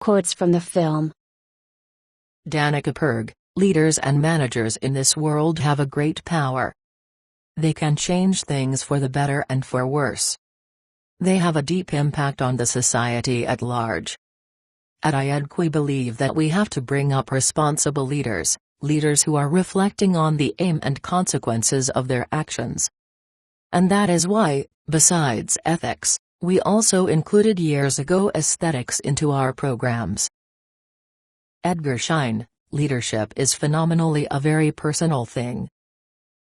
quotes from the film. Danica Purg, leaders and managers in this world have a great power. They can change things for the better and for worse. They have a deep impact on the society at large. At IEDC we believe that we have to bring up responsible leaders, leaders who are reflecting on the aim and consequences of their actions. And that is why, besides ethics, we also included years ago aesthetics into our programs. Edgar Schein, leadership is phenomenally a very personal thing.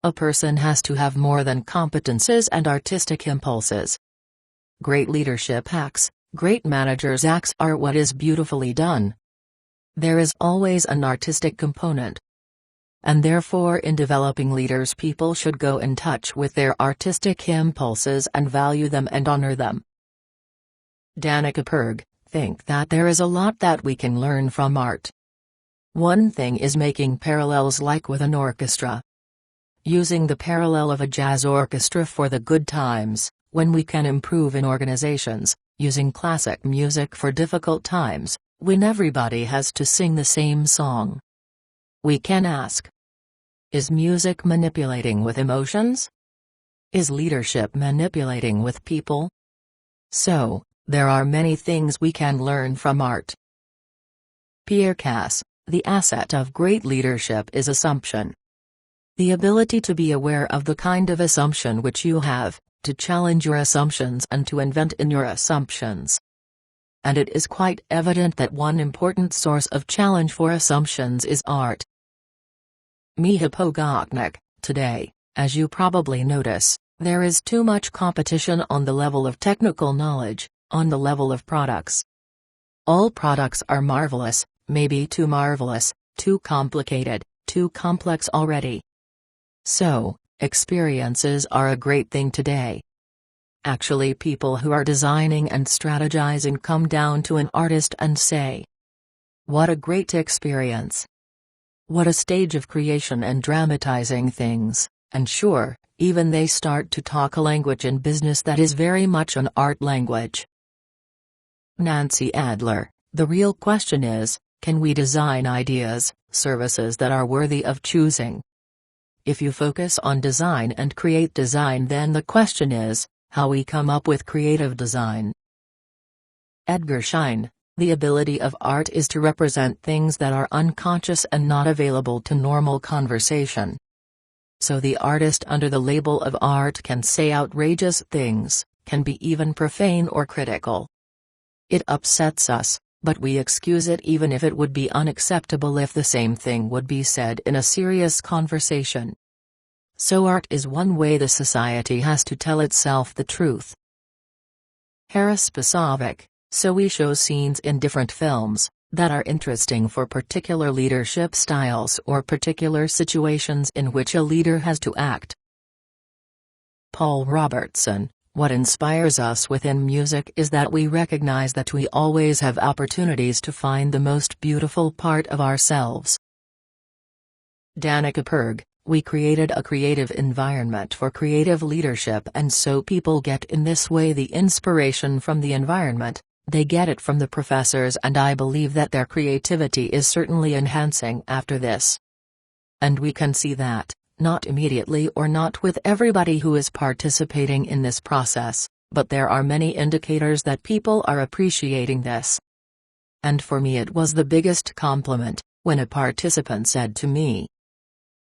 A person has to have more than competences and artistic impulses. Great leadership acts, great managers' acts are what is beautifully done. There is always an artistic component. And therefore in developing leaders people should go in touch with their artistic impulses and value them and honor them. Danica Purg, think that there is a lot that we can learn from art. One thing is making parallels like with an orchestra. Using the parallel of a jazz orchestra for the good times, when we can improve in organizations, using classic music for difficult times, when everybody has to sing the same song. We can ask: is music manipulating with emotions? Is leadership manipulating with people? So, there are many things we can learn from art. Pierre Cass, the asset of great leadership is assumption. The ability to be aware of the kind of assumption which you have, to challenge your assumptions and to invent in your assumptions. And it is quite evident that one important source of challenge for assumptions is art. Mihapogoknik, today, as you probably notice, there is too much competition on the level of technical knowledge, on the level of products. All products are marvelous, maybe too marvelous, too complicated, too complex already. So, experiences are a great thing today. Actually, people who are designing and strategizing come down to an artist and say, "What a great experience! What a stage of creation and dramatizing things," and sure, even they start to talk a language in business that is very much an art language. Nancy Adler, the real question is, can we design ideas, services that are worthy of choosing? If you focus on design and create design, then the question is, how we come up with creative design. Edgar Schein, the ability of art is to represent things that are unconscious and not available to normal conversation. So the artist under the label of art can say outrageous things, can be even profane or critical. It upsets us, but we excuse it even if it would be unacceptable if the same thing would be said in a serious conversation. So art is one way the society has to tell itself the truth. Harris Pasovic, so we show scenes in different films, that are interesting for particular leadership styles or particular situations in which a leader has to act. Paul Robertson, what inspires us within music is that we recognize that we always have opportunities to find the most beautiful part of ourselves. Danica Purg, we created a creative environment for creative leadership, and so people get in this way the inspiration from the environment, they get it from the professors, and I believe that their creativity is certainly enhancing after this. And we can see that, not immediately or not with everybody who is participating in this process, but there are many indicators that people are appreciating this. And for me it was the biggest compliment, when a participant said to me,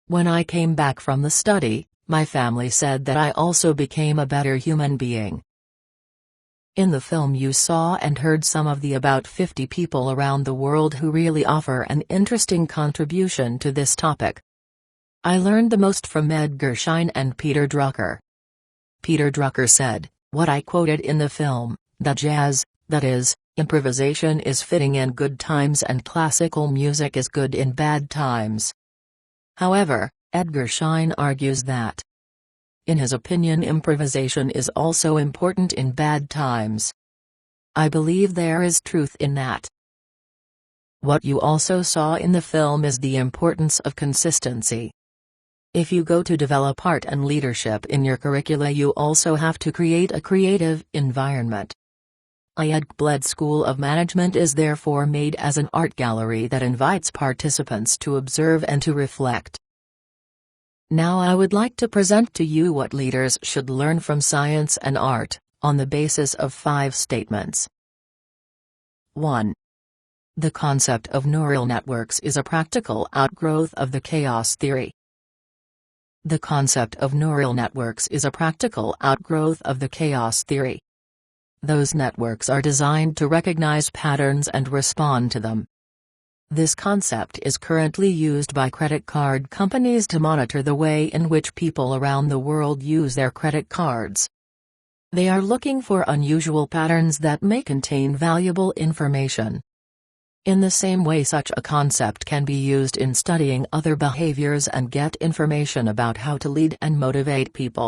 "When I came back from the study, my family said that I also became a better human being." In the film you saw and heard some of the about 50 people around the world who really offer an interesting contribution to this topic. I learned the most from Edgar Schein and Peter Drucker. Peter Drucker said, what I quoted in the film, that jazz, that is, improvisation is fitting in good times and classical music is good in bad times. However, Edgar Schein argues that, in his opinion, improvisation is also important in bad times. I believe there is truth in that. What you also saw in the film is the importance of consistency. If you go to develop art and leadership in your curricula, you also have to create a creative environment. IEDC School of Management is therefore made as an art gallery that invites participants to observe and to reflect. Now I would like to present to you what leaders should learn from science and art, on the basis of 5 statements. 1. The concept of neural networks is a practical outgrowth of the chaos theory. The concept of neural networks is a practical outgrowth of the chaos theory. Those networks are designed to recognize patterns and respond to them. This concept is currently used by credit card companies to monitor the way in which people around the world use their credit cards. They are looking for unusual patterns that may contain valuable information. In the same way, such a concept can be used in studying other behaviors and get information about how to lead and motivate people.